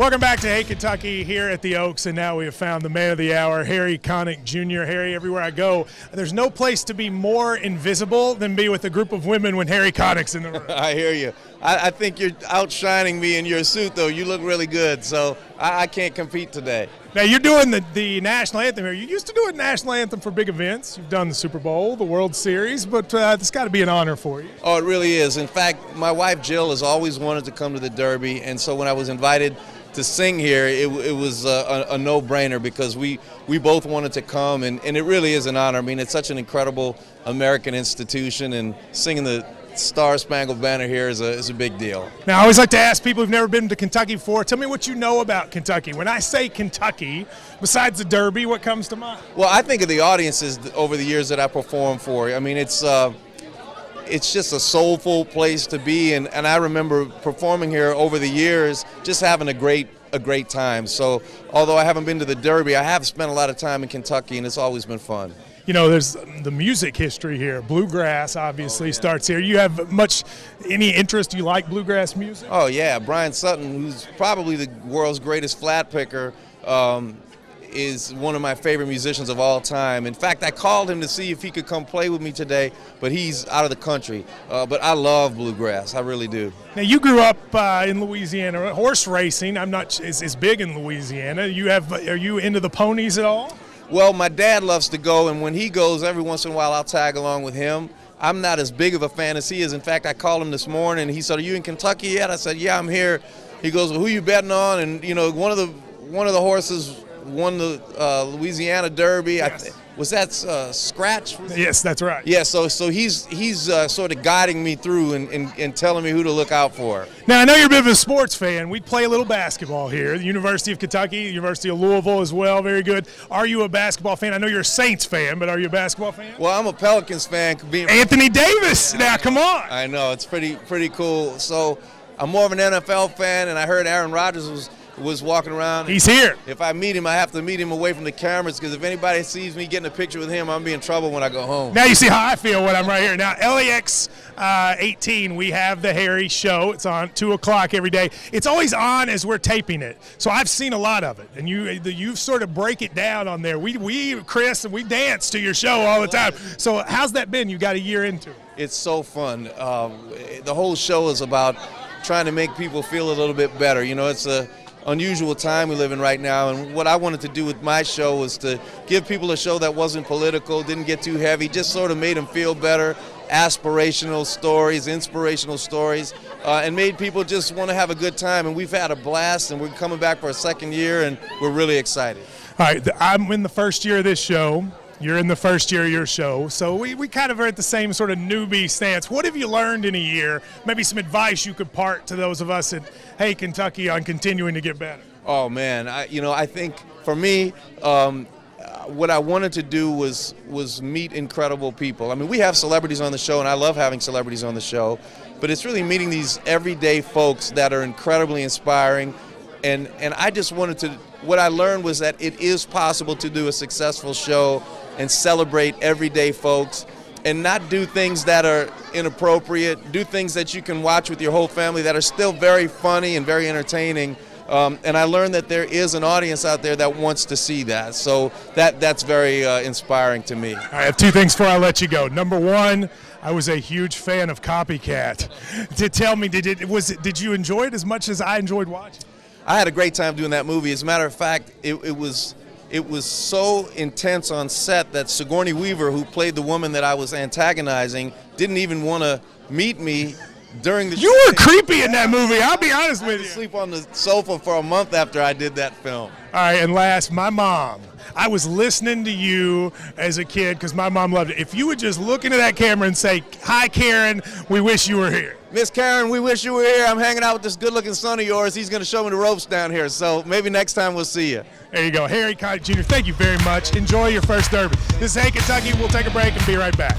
Welcome back to Hey Kentucky here at the Oaks, and now we have found the man of the hour, Harry Connick Jr. Harry, everywhere I go, there's no place to be more invisible than be with a group of women when Harry Connick's in the room. I hear you. I think you're outshining me in your suit, though. You look really good, so I can't compete today. Now, you're doing the national anthem here. You used to do a national anthem for big events. You've done the Super Bowl, the World Series, but it's got to be an honor for you. Oh, it really is. In fact, my wife Jill has always wanted to come to the Derby, and so when I was invited to sing here, it was a no-brainer because we both wanted to come, and it really is an honor. I mean, it's such an incredible American institution, and singing the Star-Spangled Banner here is a big deal. Now, I always like to ask people who've never been to Kentucky before, tell me what you know about Kentucky. When I say Kentucky, besides the Derby, what comes to mind? Well, I think of the audiences over the years that I performed for. I mean, it's just a soulful place to be, and I remember performing here over the years, just having a great time. So although I haven't been to the Derby, I have spent a lot of time in Kentucky, and it's always been fun. You know, there's the music history here. Bluegrass obviously starts here. You have any interest? You like bluegrass music? Oh yeah, Brian Sutton, who's probably the world's greatest flat picker, is one of my favorite musicians of all time. In fact, I called him to see if he could come play with me today, but he's out of the country. But I love bluegrass, I really do. Now, you grew up in Louisiana. Horse racing, is big in Louisiana. Are you into the ponies at all? Well, my dad loves to go, and when he goes, every once in a while I'll tag along with him. I'm not as big of a fan as he is. In fact, I called him this morning, and he said, "Are you in Kentucky yet?" I said, "Yeah, I'm here." He goes, "Well, who you betting on?" And you know, one of the horses won the Louisiana Derby. Yes. Was that Scratch? Yes, that's right. Yeah, so he's sort of guiding me through and telling me who to look out for. Now, I know you're a bit of a sports fan. We play a little basketball here. The University of Kentucky, University of Louisville as well, very good. Are you a basketball fan? I know you're a Saints fan, but are you a basketball fan? Well, I'm a Pelicans fan. Anthony Davis, now come on. I know, it's pretty cool. So I'm more of an NFL fan, and I heard Aaron Rodgers was walking around. He's here. If I meet him, I have to meet him away from the cameras, because if anybody sees me getting a picture with him, I'm be in trouble when I go home. Now you see how I feel when I'm right here. Now, LAX 18, we have the Harry Show. It's on 2 o'clock every day. It's always on as we're taping it, so I've seen a lot of it, and you sort of break it down on there. Chris, we dance to your show all the time. So how's that been? You got a year into it. It's so fun. The whole show is about trying to make people feel a little bit better. You know, it's a unusual time we live in right now, and what I wanted to do with my show was to give people a show that wasn't political, didn't get too heavy, just sort of made them feel better, aspirational stories, inspirational stories, and made people just want to have a good time. And we've had a blast, and we're coming back for a second year, and we're really excited. All right, I'm in the first year of this show. You're in the first year of your show, so we kind of are at the same sort of newbie stance. What have you learned in a year? Maybe some advice you could part to those of us at Hey Kentucky on continuing to get better. Oh man, I think for me, what I wanted to do was meet incredible people. I mean, we have celebrities on the show, and I love having celebrities on the show, but it's really meeting these everyday folks that are incredibly inspiring. And I just wanted to, what I learned was that it is possible to do a successful show and celebrate everyday folks and not do things that are inappropriate, do things that you can watch with your whole family that are still very funny and very entertaining. And I learned that there is an audience out there that wants to see that. So that's very inspiring to me. I have two things before I let you go. Number one, I was a huge fan of Copycat. Tell me, did you enjoy it as much as I enjoyed watching? I had a great time doing that movie. As a matter of fact, it was so intense on set that Sigourney Weaver, who played the woman that I was antagonizing, didn't even want to meet me during the show. You were creepy in that movie, I'll be honest with you. I had to sleep on the sofa for a month after I did that film. All right, and last, my mom. I was listening to you as a kid because my mom loved it. If you would just look into that camera and say, "Hi, Karen, we wish you were here." Miss Karen, we wish you were here. I'm hanging out with this good-looking son of yours. He's going to show me the ropes down here, so maybe next time we'll see you. There you go. Harry Connick Jr., thank you very much. Enjoy your first Derby. This is Hey Kentucky. We'll take a break and be right back.